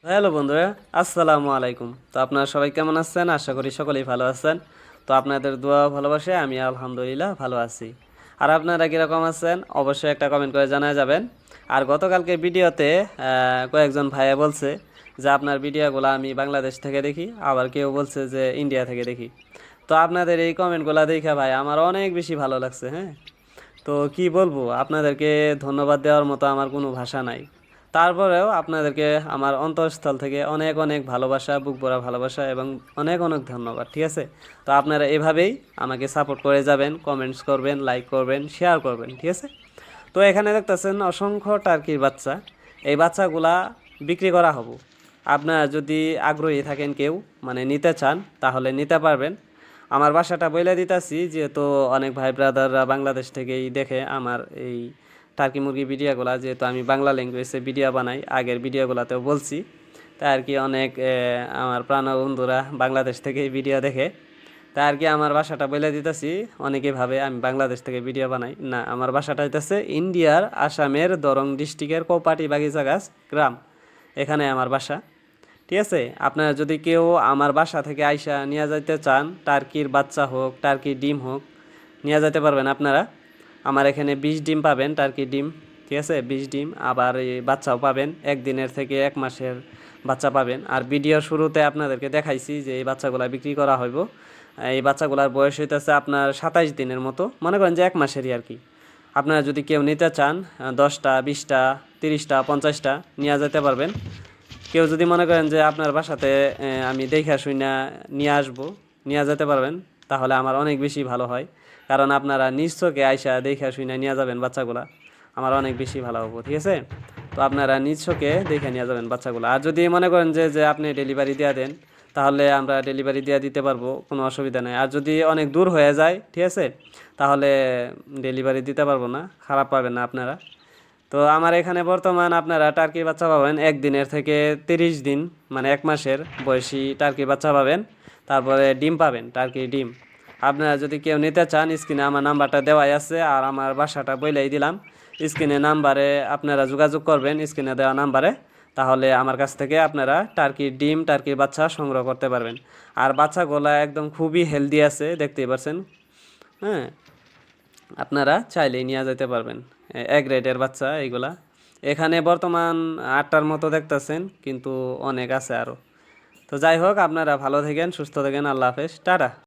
Hello বন্ধুরা, আসসালামু আলাইকুম। তো আপনারা সবাই কেমন আছেন? আশা করি সকলেই ভালো আছেন। তো আপনাদের দোয়া ভালোবাসে আমি আলহামদুলিল্লাহ ভালো আছি। আর আপনারা কীরকম আছেন অবশ্যই একটা কমেন্ট করে জানা যাবেন। আর গতকালকে ভিডিওতে কয়েকজন ভাইয়া বলছে যে আপনার ভিডিওগুলো আমি বাংলাদেশ থেকে দেখি, আবার কেউ বলছে যে ইন্ডিয়া থেকে দেখি। তো আপনাদের এই কমেন্টগুলো দেখে ভাই আমার অনেক বেশি ভালো লাগছে। হ্যাঁ, তো কি বলবো, আপনাদেরকে ধন্যবাদ দেওয়ার মতো আমার কোনো ভাষা নাই। তারপরেও আপনাদেরকে আমার অন্তঃস্থল থেকে অনেক অনেক ভালোবাসা, বুক ভরা ভালোবাসা এবং অনেক অনেক ধন্যবাদ। ঠিক আছে, তো আপনারা এভাবেই আমাকে সাপোর্ট করে যাবেন, কমেন্টস করবেন, লাইক করবেন, শেয়ার করবেন। ঠিক আছে, তো এখানে দেখতেছেন অসংখ্য টার্কির বাচ্চা। এই বাচ্চাগুলা বিক্রি করা হবো। আপনারা যদি আগ্রহী থাকেন, কেউ মানে নিতে চান, তাহলে নিতে পারবেন। আমার বাসাটা বলে দিতেছি, যেহেতু অনেক ভাই ব্রাদাররা বাংলাদেশ থেকেই দেখে আমার এই টার্কি মুরগি ভিডিওগুলো, যেহেতু আমি বাংলা ল্যাঙ্গুয়েজে ভিডিও বানাই, আগের ভিডিওগুলোতেও বলছি। তাই আর কি অনেক আমার প্রাণ বন্ধুরা বাংলাদেশ থেকেই ভিডিও দেখে। তাই আর কি আমার বাসাটা বলে দিতেছি। অনেকে ভাবে আমি বাংলাদেশ থেকে ভিডিও বানাই, না, আমার বাসাটা হইতেছে ইন্ডিয়ার আসামের দরং ডিস্ট্রিক্টের কৌপাটি বাগিচা গাছ গ্রাম, এখানে আমার বাসা। ঠিক আছে, আপনারা যদি কেউ আমার বাসা থেকে আইসা নিয়ে যাইতে চান, টার্কির বাচ্চা হোক, টার্কির ডিম হোক, নিয়ে যেতে পারবেন আপনারা। আমার এখানে 20 ডিম পাবেন, টার্কির ডিম। ঠিক আছে, 20 ডিম, আবার এই বাচ্চাও পাবেন, একদিনের থেকে 1 মাসের বাচ্চা পাবেন। আর ভিডিওর শুরুতে আপনাদেরকে দেখাইছি যে এই বাচ্চাগুলা বিক্রি করা হইব। এই বাচ্চাগুলার বয়স হইতেছে আপনার 27 দিনের মতো, মনে করেন যে 1 মাসেরই আর কি। আপনারা যদি কেউ নিতে চান 10টা, 20টা, 30টা, 50টা নিয়ে যেতে পারবেন। কেউ যদি মনে করেন যে আপনার বাসাতে আমি দেখা শুইনা নিয়ে আসবো, নিয়ে যেতে পারবেন, তাহলে আমার অনেক বেশি ভালো হয়। কারণ আপনারা নিজ চোখে আইসা দেখা শুইনা নিয়ে যাবেন বাচ্চাগুলা, আমার অনেক বেশি ভালো হবো। ঠিক আছে, তো আপনারা নিজ চোখে দেখে নিয়ে যাবেন বাচ্চাগুলো। আর যদি মনে করেন যে আপনি ডেলিভারি দিয়ে দেন, তাহলে আমরা ডেলিভারি দিয়ে দিতে পারবো, কোনো অসুবিধা নেই। আর যদি অনেক দূর হয়ে যায়, ঠিক আছে, তাহলে ডেলিভারি দিতে পারবো না, খারাপ পাবেন না আপনারা। তো আমার এখানে বর্তমান আপনারা টার্কির বাচ্চা পাবেন একদিনের থেকে 30 দিন, মানে 1 মাসের বয়সী টার্কির বাচ্চা পাবেন। তারপরে ডিম পাবেন, টার্কির ডিম। আপনারা যদি কেউ নিতে চান, স্ক্রিনে আমার নাম্বারটা দেওয়াই আছে, আর আমার বাসাটা বলেই দিলাম। স্ক্রিনে নাম্বারে আপনারা যোগাযোগ করবেন, স্ক্রিনে দেওয়া নাম্বারে। তাহলে আমার কাছ থেকে আপনারা টার্কির ডিম, টার্কির বাচ্চা সংগ্রহ করতে পারবেন। আর বাচ্চাগুলা একদম খুবই হেলদি আছে, দেখতেই পাচ্ছেন। হ্যাঁ, আপনারা চাইলেই নিয়ে যেতে পারবেন। এক গ্রেডের বাচ্চা এইগুলা। এখানে বর্তমান 8টার মতো দেখতেছেন, কিন্তু অনেক আছে আরও। তো যাই হোক, আপনারা ভালো থাকেন, সুস্থ থাকেন। আল্লাহ হাফেজ, টাটা।